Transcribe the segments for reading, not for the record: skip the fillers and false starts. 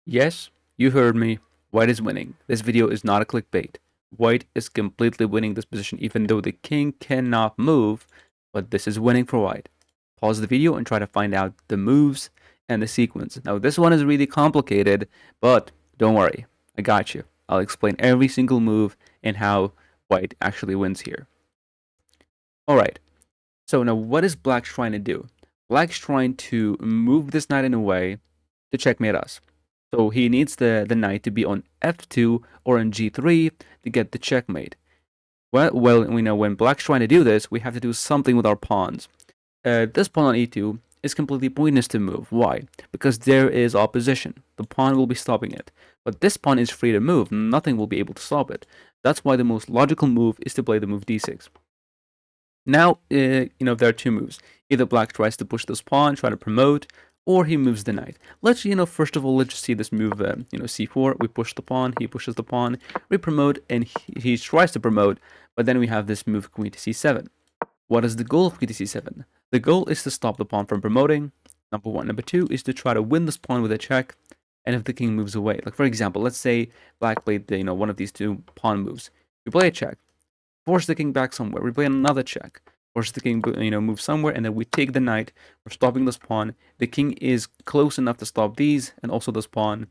Yes, you heard me. White is winning. This video is not a clickbait. White is completely winning this position even though the king cannot move, but this is winning for white. Pause the video and try to find out the moves and the sequence. Now this one is really complicated, but don't worry. I got you. I'll explain every single move and how white actually wins here. Alright, so now what is black trying to do? Black's trying to move this knight in a way to checkmate us. So he needs the knight to be on f2 or on g3 to get the checkmate. Well, we know when black's trying to do this, we have to do something with our pawns. This pawn on e2 is completely pointless to move. Why? Because there is opposition. The pawn will be stopping it. But this pawn is free to move. Nothing will be able to stop it. That's why the most logical move is to play the move d6. Now, there are two moves. Either black tries to push this pawn, try to promote, or he moves the knight. Let's, first of all, let's just see this move, c4. We push the pawn, he pushes the pawn, we promote, and he tries to promote, but then we have this move queen to c7. What is the goal of queen to c7? The goal is to stop the pawn from promoting, number one. Number two is to try to win this pawn with a check, and if the king moves away. Like, for example, let's say black played, one of these two pawn moves. We play a check, force the king back somewhere, we play another check, force the king, move somewhere, and then we take the knight. We're stopping this pawn. The king is close enough to stop these, and also this pawn,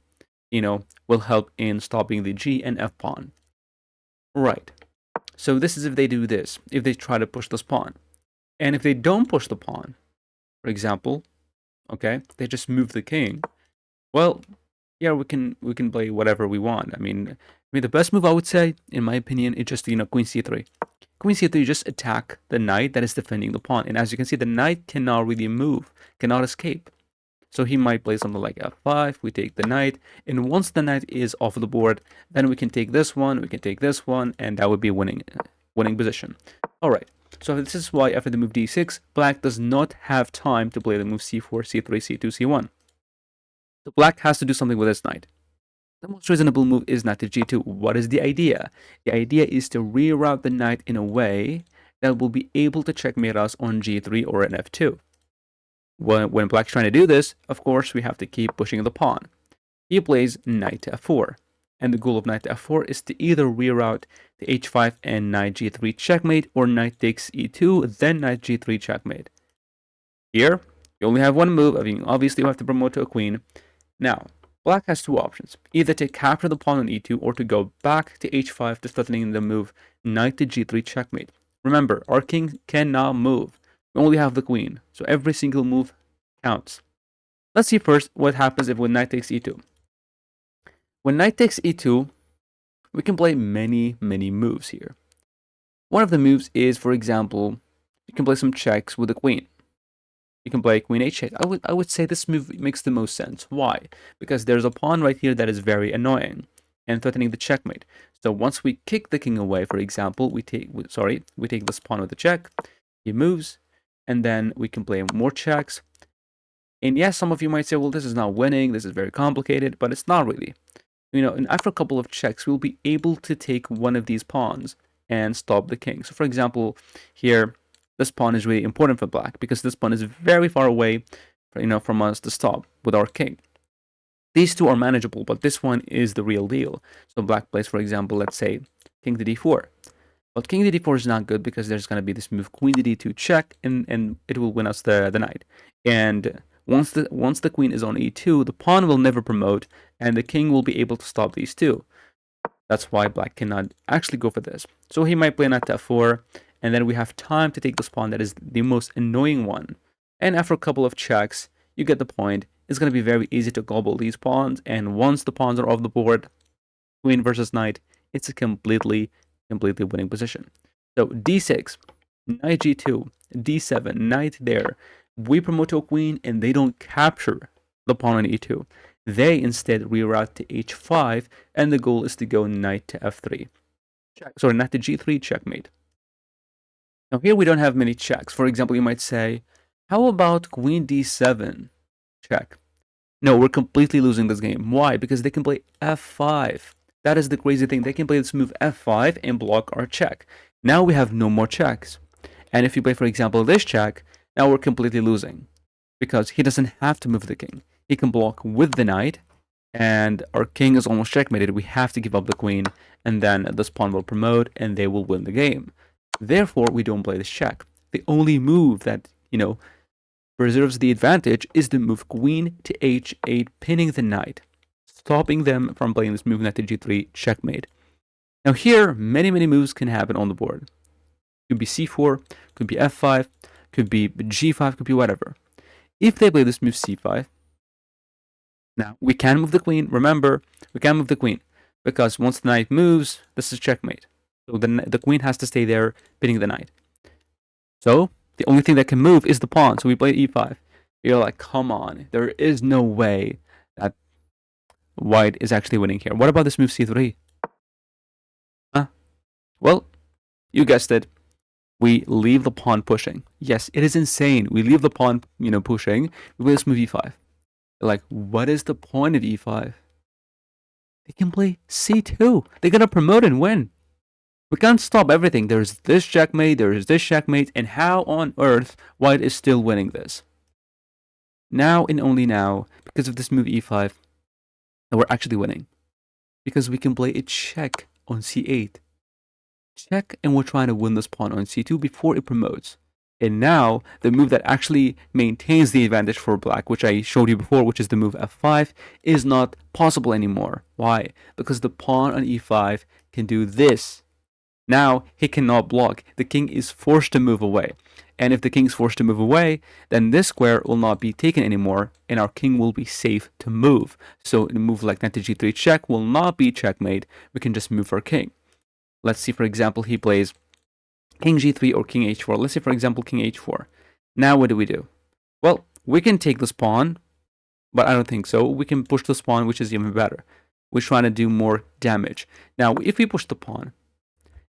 will help in stopping the g and f pawn. Right. So this is if they do this, if they try to push this pawn. And if they don't push the pawn, for example, okay, they just move the king. Well, yeah, we can play whatever we want. I mean, the best move I would say, in my opinion, is just queen c3. Queen c3, you just attack the knight that is defending the pawn. And as you can see, the knight cannot really move, cannot escape. So he might play something like f5, we take the knight, and once the knight is off the board, then we can take this one, we can take this one, and that would be a winning position. Alright, so this is why after the move d6, black does not have time to play the move c4, c3, c2, c1. So black has to do something with his knight. The most reasonable move is knight to g2. What is the idea? The idea is to reroute the knight in a way that will be able to checkmate us on g3 or an f2. When black's trying to do this, of course, we have to keep pushing the pawn. He plays knight to f4. And the goal of knight to f4 is to either reroute to h5 and knight g3 checkmate, or knight takes e2, then knight g3 checkmate. Here, you only have one move. I mean, obviously, you have to promote to a queen. Now, black has two options, either to capture the pawn on e2 or to go back to h5 to threatening the move knight to g3 checkmate. Remember, our king cannot move. We only have the queen, so every single move counts. Let's see first what happens when knight takes e2. When knight takes e2, we can play many moves here. One of the moves is, for example, you can play some checks with the queen. You can play queen h8. I would say this move makes the most sense. Why? Because there's a pawn right here that is very annoying and threatening the checkmate. So once we kick the king away, for example, we take this pawn with the check. He moves, and then we can play more checks. And yes, some of you might say, well, this is not winning. This is very complicated, but it's not really. And after a couple of checks, we'll be able to take one of these pawns and stop the king. So for example, here, this pawn is really important for black because this pawn is very far away, from us to stop with our king. These two are manageable, but this one is the real deal. So black plays, for example, let's say king to d4. But king to d4 is not good because there's going to be this move queen to d2 check, and it will win us the knight. And once the queen is on e2, the pawn will never promote, and the king will be able to stop these two. That's why black cannot actually go for this. So he might play knight to f4, and then we have time to take this pawn that is the most annoying one. And after a couple of checks, you get the point. It's going to be very easy to gobble these pawns, and once the pawns are off the board, queen versus knight, it's a completely winning position. So d6, knight g2, d7, knight there. We promote to a queen, and they don't capture the pawn on e2. They instead reroute to h5, and the goal is to go knight to f3. Knight to g3 checkmate. Now here we don't have many checks. For example, you might say, how about queen d7 check? No, we're completely losing this game. Why? Because they can play f5. That is the crazy thing. They can play this move f5 and block our check. Now we have no more checks. And if you play, for example, this check, now we're completely losing. Because he doesn't have to move the king. He can block with the knight, and our king is almost checkmated, we have to give up the queen, and then this pawn will promote, and they will win the game. Therefore, we don't play this check. The only move that, preserves the advantage is the move queen to h8, pinning the knight, stopping them from playing this move knight to g3, checkmate. Now here, many moves can happen on the board. Could be c4, could be f5, could be g5, could be whatever. If they play this move c5, now we can move the queen. Remember, we can move the queen because once the knight moves, this is checkmate. So the queen has to stay there, pinning the knight. So the only thing that can move is the pawn. So we play e5. You're like, come on, there is no way that white is actually winning here. What about this move c3? Well, you guessed it. We leave the pawn pushing. Yes, it is insane. We leave the pawn, pushing. We play this move e5. Like, what is the point of e5? They can play c2. They're gonna promote and win. We can't stop everything. There's this checkmate, there's this checkmate, and how on earth white is still winning this? Now and only now, because of this move e5, that we're actually winning. Because we can play a check on c8. Check, and we're trying to win this pawn on c2 before it promotes. And now, the move that actually maintains the advantage for black, which I showed you before, which is the move f5, is not possible anymore. Why? Because the pawn on e5 can do this. Now, he cannot block. The king is forced to move away. And if the king is forced to move away, then this square will not be taken anymore, and our king will be safe to move. So a move like knight to g3 check will not be checkmate. We can just move our king. Let's see, for example, he plays king g3 or king h4. Let's say, for example, king h4. Now what do? Well, we can take this pawn, but I don't think so. We can push this pawn, which is even better. We're trying to do more damage. Now, if we push the pawn,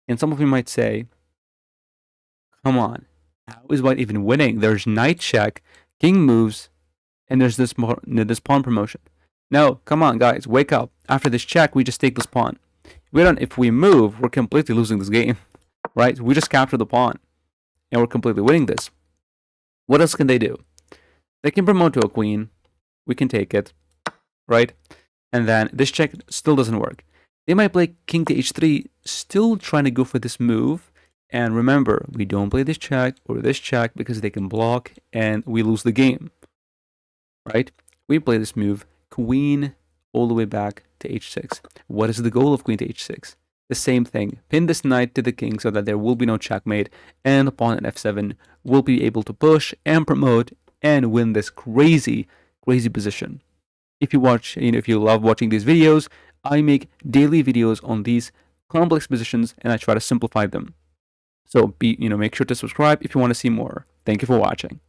and some of you might say, come on, how is white even winning? There's knight check, king moves, and there's this pawn promotion. No, come on, guys, wake up. After this check, we just take this pawn. If we move, we're completely losing this game, right? We just capture the pawn, and we're completely winning this. What else can they do? They can promote to a queen. We can take it, right? And then this check still doesn't work. They might play king to h3, still trying to go for this move. And remember, we don't play this check or this check because they can block and we lose the game, right? We play this move, queen all the way back to h6. What is the goal of queen to h6? The same thing. Pin this knight to the king so that there will be no checkmate, and the pawn at f7 will be able to push and promote and win this crazy position. If you love watching these videos, I make daily videos on these complex positions and I try to simplify them. So make sure to subscribe if you want to see more. Thank you for watching.